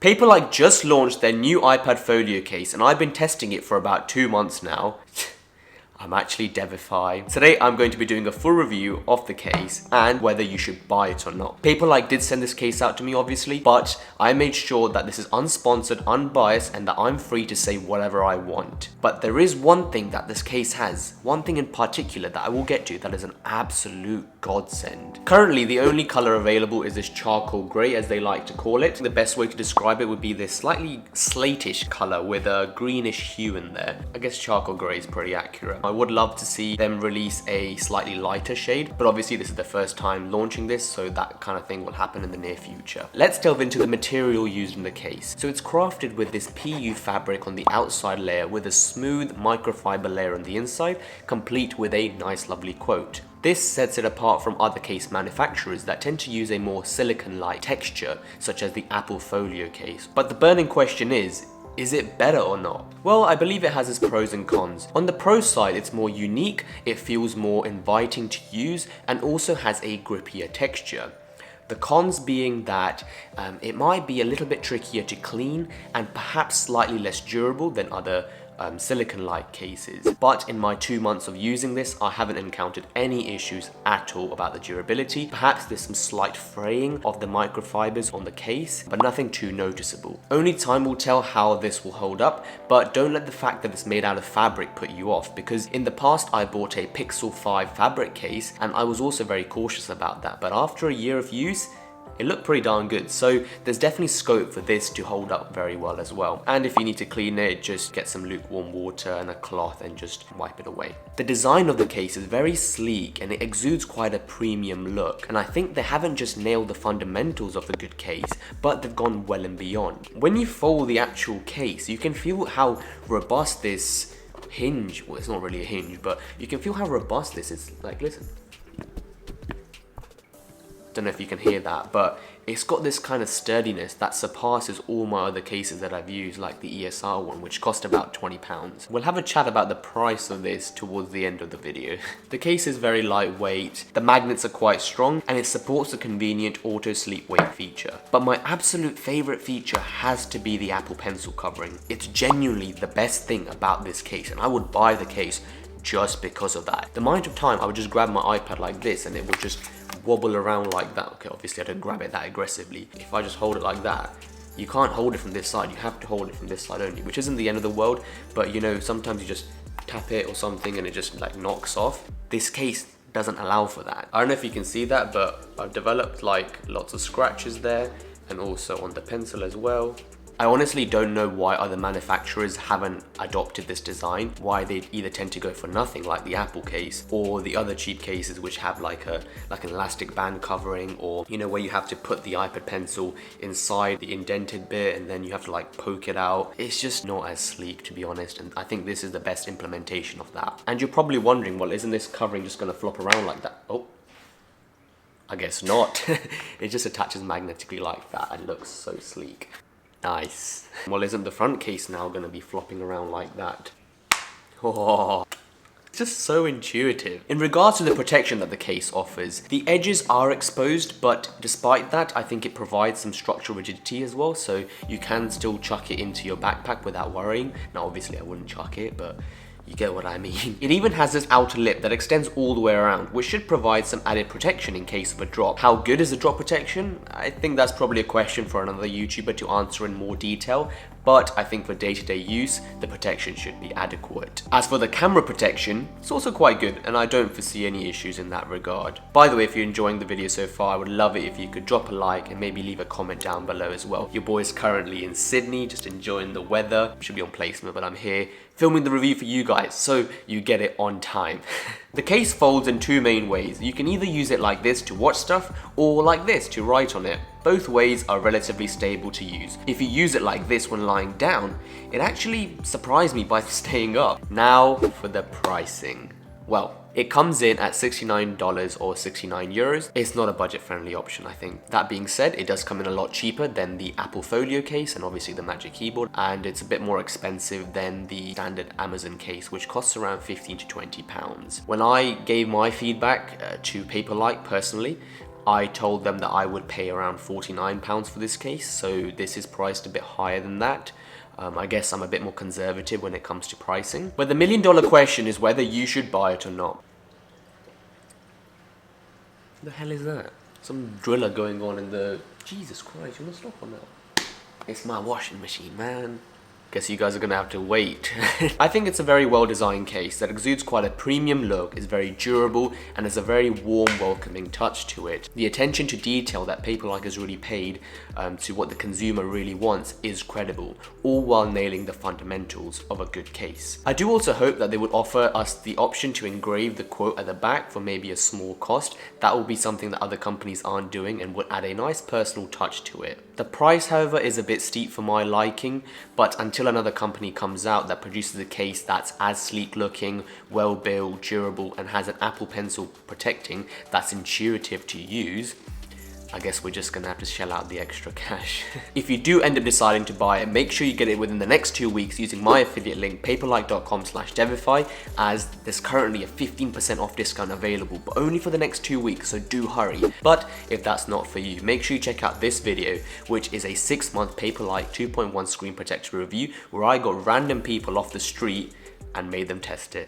PaperLike just launched their new iPad Folio case and I've been testing it for about 2 months now. I'm actually Devify. Today I'm going to be doing a full review of the case and whether you should buy it or not. PaperLike did send this case out to me obviously, but I made sure that this is unsponsored, unbiased, and that I'm free to say whatever I want. But there is one thing that this case has, one thing in particular that I will get to that is an absolute godsend. Currently the only color available is this charcoal grey, as they like to call it. The best way to describe it would be this slightly slatish color with a greenish hue in there. I guess charcoal grey is pretty accurate. I would love to see them release a slightly lighter shade, but obviously this is the first time launching this, so that kind of thing will happen in the near future. Let's delve into the material used in the case. So it's crafted with this PU fabric on the outside layer with a smooth microfiber layer on the inside, complete with a nice lovely quote. This sets it apart from other case manufacturers that tend to use a more silicone-like texture, such as the Apple Folio case. But the burning question is it better or not? Well, I believe it has its pros and cons. On the pro side, it's more unique, it feels more inviting to use, and also has a grippier texture. The cons being that it might be a little bit trickier to clean and perhaps slightly less durable than other silicone-like cases. But in my 2 months of using this, I haven't encountered any issues at all about the durability. Perhaps there's some slight fraying of the microfibers on the case, but nothing too noticeable. Only time will tell how this will hold up, but don't let the fact that it's made out of fabric put you off, because in the past I bought a Pixel 5 fabric case and I was also very cautious about that, but after a year of use, it looked pretty darn good, so there's definitely scope for this to hold up very well as well. And if you need to clean it, just get some lukewarm water and a cloth and just wipe it away. The design of the case is very sleek and it exudes quite a premium look, and I think they haven't just nailed the fundamentals of a good case, but they've gone well and beyond. When you fold the actual case, you can feel how robust this hinge, well, it's not really a hinge, but you can feel how robust this is. Like, listen. Don't know if you can hear that, but it's got this kind of sturdiness that surpasses all my other cases that I've used, like the ESR one, which cost about £20. We'll have a chat about the price of this towards the end of the video. The case is very lightweight, the magnets are quite strong, and it supports the convenient auto sleep wake feature. But my absolute favorite feature has to be the Apple Pencil covering. It's genuinely the best thing about this case, and I would buy the case just because of that. The amount of time I would just grab my iPad like this and it would just wobble around like that. Okay, obviously I don't grab it that aggressively. If I just hold it like that, you can't hold it from this side, you have to hold it from this side only, which isn't the end of the world, but you know, sometimes you just tap it or something and it just like knocks off. This case doesn't allow for that. I don't know if you can see that, but I've developed like lots of scratches there and also on the pencil as well. I honestly don't know why other manufacturers haven't adopted this design, why they either tend to go for nothing like the Apple case or the other cheap cases which have like an elastic band covering, or you know, where you have to put the iPad pencil inside the indented bit and then you have to like poke it out. It's just not as sleek, to be honest, and I think this is the best implementation of that. And you're probably wondering, well, isn't this covering just gonna flop around like that? Oh, I guess not. It just attaches magnetically like that and looks so sleek. Nice. Well, isn't the front case now going to be flopping around like that? Oh, it's just so intuitive. In regards to the protection that the case offers, the edges are exposed, but despite that, I think it provides some structural rigidity as well, so you can still chuck it into your backpack without worrying. Now, obviously I wouldn't chuck it, but you get what I mean. It even has this outer lip that extends all the way around, which should provide some added protection in case of a drop. How good is the drop protection? I think that's probably a question for another YouTuber to answer in more detail, but I think for day-to-day use, the protection should be adequate. As for the camera protection, it's also quite good, and I don't foresee any issues in that regard. By the way, if you're enjoying the video so far, I would love it if you could drop a like and maybe leave a comment down below as well. Your boy's currently in Sydney, just enjoying the weather. Should be on placement, but I'm here filming the review for you guys, so you get it on time. The case folds in two main ways. You can either use it like this to watch stuff, or like this to write on it. Both ways are relatively stable to use. If you use it like this when lying down, it actually surprised me by staying up. Now for the pricing. Well, it comes in at $69 or 69 euros. It's not a budget-friendly option, I think. That being said, it does come in a lot cheaper than the Apple Folio case and obviously the Magic Keyboard, and it's a bit more expensive than the standard Amazon case, which costs around 15 to 20 pounds. When I gave my feedback to PaperLike personally, I told them that I would pay around £49 for this case, so this is priced a bit higher than that. I guess I'm a bit more conservative when it comes to pricing. But the million-dollar question is whether you should buy it or not. What the hell is that? Some driller going on in the... Jesus Christ, you wanna stop on that? It's my washing machine, man. Guess you guys are gonna have to wait. I think it's a very well designed case that exudes quite a premium look, is very durable, and has a very warm, welcoming touch to it. The attention to detail that PaperLike has really paid to what the consumer really wants is credible, all while nailing the fundamentals of a good case. I do also hope that they would offer us the option to engrave the quote at the back for maybe a small cost. That will be something that other companies aren't doing and would add a nice personal touch to it. The price, however, is a bit steep for my liking, but until another company comes out that produces a case that's as sleek looking, well built, durable, and has an Apple Pencil protecting that's intuitive to use, I guess we're just gonna have to shell out the extra cash. If you do end up deciding to buy it, make sure you get it within the next 2 weeks using my affiliate link paperlike.com/devify, as there's currently a 15% off discount available, but only for the next 2 weeks, so do hurry. But if that's not for you, make sure you check out this video, which is a 6-month PaperLike 2.1 screen protector review, where I got random people off the street and made them test it.